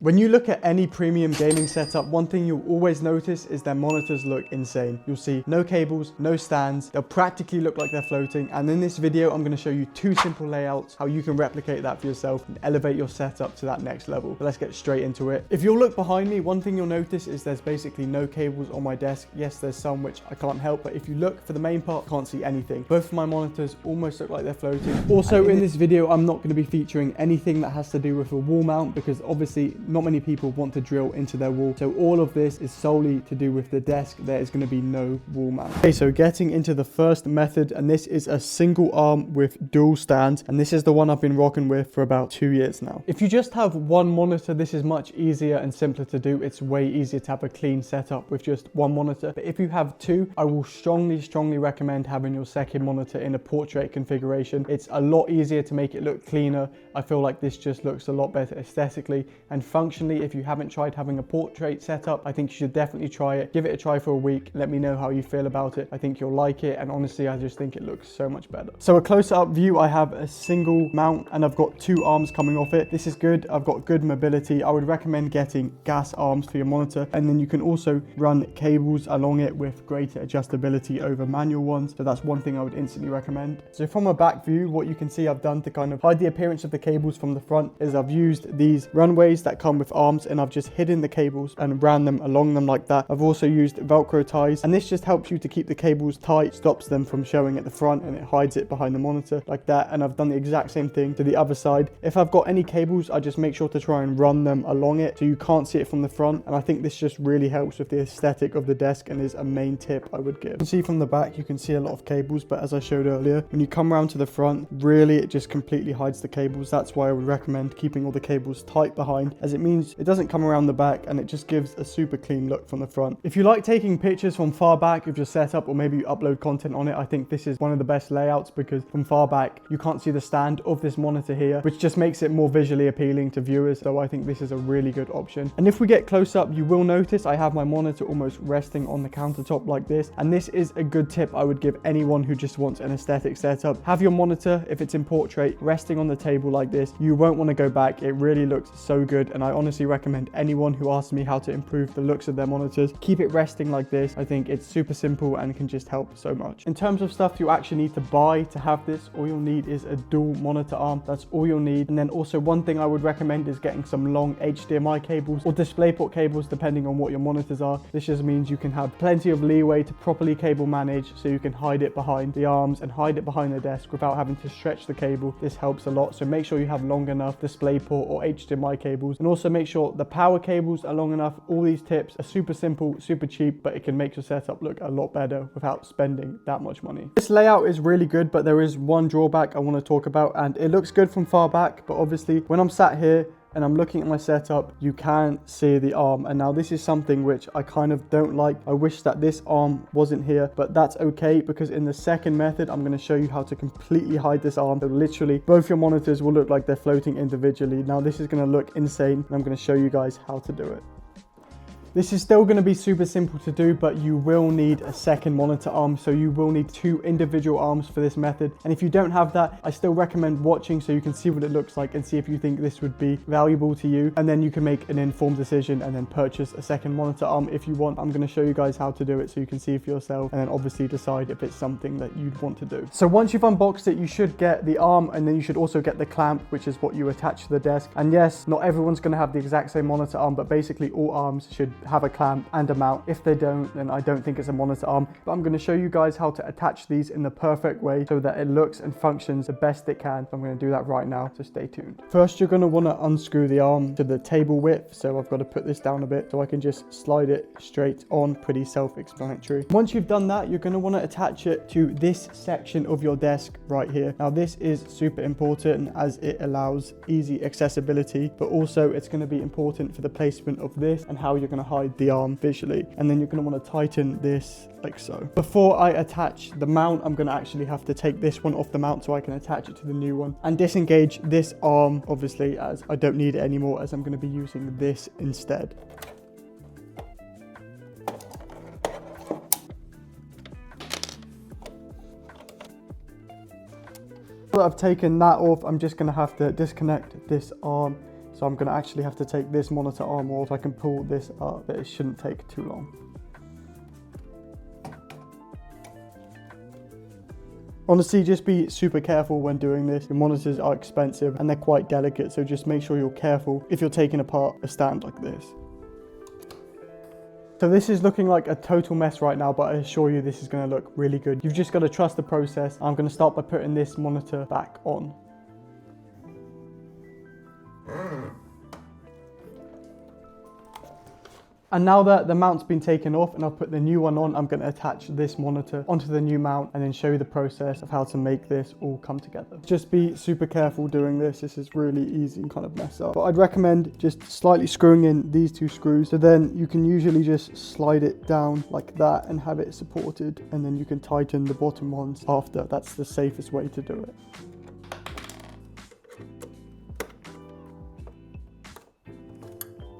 When you look at any premium gaming setup, one thing you'll always notice is their monitors look insane. You'll see no cables, no stands, they'll practically look like they're floating. And in this video, I'm going to show you 2 simple layouts, how you can replicate that for yourself and elevate your setup to that next level. But let's get straight into it. If you'll look behind me, one thing you'll notice is there's basically no cables on my desk. Yes, there's some which I can't help, but if you look for the main part, I can't see anything. Both of my monitors almost look like they're floating. Also, in this video, I'm not going to be featuring anything that has to do with a wall mount because obviously not many people want to drill into their wall. So all of this is solely to do with the desk. There is going to be no wall mount. Okay, so getting into the first method, and this is a single arm with dual stands. And this is the one I've been rocking with for about 2 years now. If you just have one monitor, this is much easier and simpler to do. It's way easier to have a clean setup with just one monitor. But if you have 2, I will strongly recommend having your second monitor in a portrait configuration. It's a lot easier to make it look cleaner. I feel like this just looks a lot better aesthetically and functionally. If you haven't tried having a portrait setup, I think you should definitely try it. Give it a try for a week. Let me know how you feel about it. I think you'll like it, and honestly, I just think it looks so much better. So a closer up view, I have a single mount and I've got 2 arms coming off it. This is good. I've got good mobility. I would recommend getting gas arms for your monitor, and then you can also run cables along it with greater adjustability over manual ones. So that's one thing I would instantly recommend. So from a back view, what you can see I've done to kind of hide the appearance of the cables from the front is I've used these runways that come with arms, and I've just hidden the cables and ran them along them like that. I've also used Velcro ties, and this just helps you to keep the cables tight, stops them from showing at the front, and it hides it behind the monitor like that. And I've done the exact same thing to the other side. If I've got any cables, I just make sure to try and run them along it so you can't see it from the front. And I think this just really helps with the aesthetic of the desk and is a main tip I would give. You can see from the back, you can see a lot of cables, but as I showed earlier, when you come around to the front, really it just completely hides the cables. That's why I would recommend keeping all the cables tight behind, as it means it doesn't come around the back and it just gives a super clean look from the front. If you like taking pictures from far back of your setup, or maybe you upload content on it, I think this is one of the best layouts because from far back you can't see the stand of this monitor here, which just makes it more visually appealing to viewers. So I think this is a really good option. And if we get close up, you will notice I have my monitor almost resting on the countertop like this, and this is a good tip I would give anyone who just wants an aesthetic setup. Have your monitor, if it's in portrait, resting on the table like this. You won't want to go back. It really looks so good, and I honestly recommend anyone who asks me how to improve the looks of their monitors, keep it resting like this. I think it's super simple and can just help so much. In terms of stuff you actually need to buy to have this, all you'll need is a dual monitor arm. That's all you'll need. And then also one thing I would recommend is getting some long HDMI cables or DisplayPort cables, depending on what your monitors are. This just means you can have plenty of leeway to properly cable manage, so you can hide it behind the arms and hide it behind the desk without having to stretch the cable. This helps a lot. So make sure you have long enough DisplayPort or HDMI cables, and also make sure the power cables are long enough. All these tips are super simple, super cheap, but it can make your setup look a lot better without spending that much money. This layout is really good, but there is one drawback I want to talk about, and it looks good from far back, but obviously when I'm sat here and I'm looking at my setup, you can see the arm. And now this is something which I kind of don't like. I wish that this arm wasn't here, but that's okay, because in the second method, I'm going to show you how to completely hide this arm. So literally both your monitors will look like they're floating individually. Now this is going to look insane, and I'm going to show you guys how to do it. This is still going to be super simple to do, but you will need a second monitor arm. So you will need 2 individual arms for this method. And if you don't have that, I still recommend watching so you can see what it looks like and see if you think this would be valuable to you. And then you can make an informed decision and then purchase a second monitor arm if you want. I'm going to show you guys how to do it so you can see for yourself, and then obviously decide if it's something that you'd want to do. So once you've unboxed it, you should get the arm, and then you should also get the clamp, which is what you attach to the desk. And yes, not everyone's going to have the exact same monitor arm, but basically all arms should have a clamp and a mount. If they don't, then I don't think it's a monitor arm. But I'm going to show you guys how to attach these in the perfect way so that it looks and functions the best it can. So I'm going to do that right now, so stay tuned. First, you're going to want to unscrew the arm to the table width. So I've got to put this down a bit so I can just slide it straight on. Pretty self-explanatory. Once you've done that, you're going to want to attach it to this section of your desk right here. Now this is super important as it allows easy accessibility, but also it's going to be important for the placement of this and how you're going to hide the arm visually. And then you're going to want to tighten this like so. Before I attach the mount, I'm going to actually have to take this one off the mount so I can attach it to the new one, and disengage this arm, obviously, as I don't need it anymore, as I'm going to be using this instead. Now that I've taken that off, I'm just going to have to disconnect this arm So I'm gonna actually have to take this monitor arm off so I can pull this up, but it shouldn't take too long. Honestly, just be super careful when doing this. Your monitors are expensive and they're quite delicate, so just make sure you're careful if you're taking apart a stand like this. So this is looking like a total mess right now, but I assure you this is going to look really good. You've just got to trust the process. I'm going to start by putting this monitor back on. And now that the mount's been taken off and I've put the new one on, I'm going to attach this monitor onto the new mount and then show you the process of how to make this all come together. Just be super careful doing this. This is really easy to kind of mess up. But I'd recommend just slightly screwing in these two screws. So then you can usually just slide it down like that and have it supported. And then you can tighten the bottom ones after. That's the safest way to do it.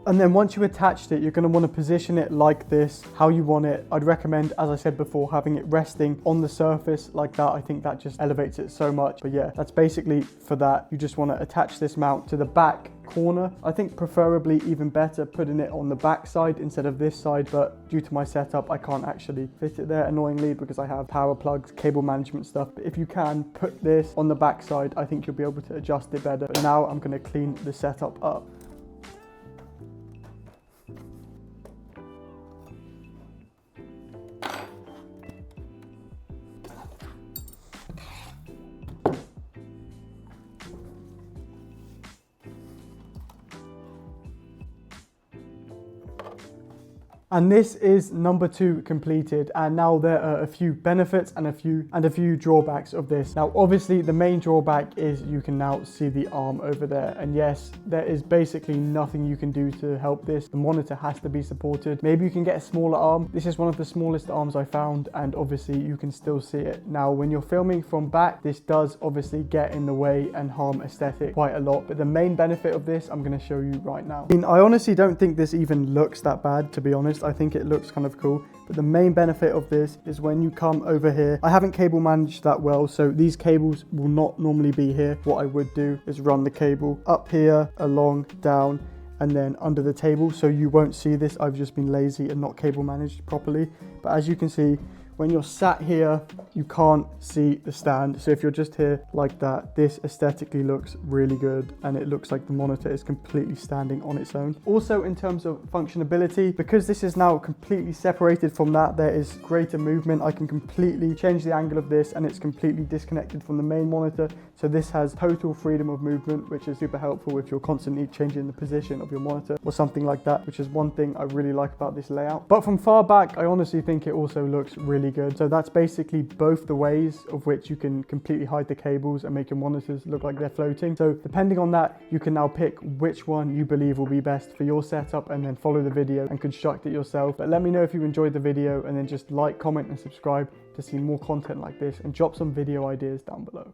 And then once you attached it, you're going to want to position it like this, how you want it. I'd recommend, as I said before, having it resting on the surface like that. I think that just elevates it so much. But yeah, that's basically for that. You just want to attach this mount to the back corner. I think preferably even better putting it on the back side instead of this side, but due to my setup, I can't actually fit it there annoyingly because I have power plugs, cable management stuff. But if you can put this on the back side, I think you'll be able to adjust it better. But now I'm going to clean the setup up. And this is number 2 completed, and now there are a few benefits and a few drawbacks of this. Now obviously the main drawback is you can now see the arm over there, and yes, there is basically nothing you can do to help this. The monitor has to be supported. Maybe you can get a smaller arm. This is one of the smallest arms I found, and obviously you can still see it. Now when you're filming from back, this does obviously get in the way and harm aesthetic quite a lot, but the main benefit of this I'm going to show you right now. I mean, I honestly don't think this even looks that bad, to be honest. I think it looks kind of cool, but the main benefit of this is when you come over here. I haven't cable managed that well, so these cables will not normally be here. What I would do is run the cable up here, along, down, and then under the table, so you won't see this. I've just been lazy and not cable managed properly. But as you can see, when you're sat here, you can't see the stand. So if you're just here like that, this aesthetically looks really good, and it looks like the monitor is completely standing on its own. Also, in terms of functionality, because this is now completely separated from that, there is greater movement. I can completely change the angle of this, and it's completely disconnected from the main monitor. So this has total freedom of movement, which is super helpful if you're constantly changing the position of your monitor or something like that, which is one thing I really like about this layout. But from far back, I honestly think it also looks really good. So that's basically both the ways of which you can completely hide the cables and make your monitors look like they're floating. So depending on that, you can now pick which one you believe will be best for your setup and then follow the video and construct it yourself. But let me know if you enjoyed the video, and then just like, comment and subscribe to see more content like this, and drop some video ideas down below.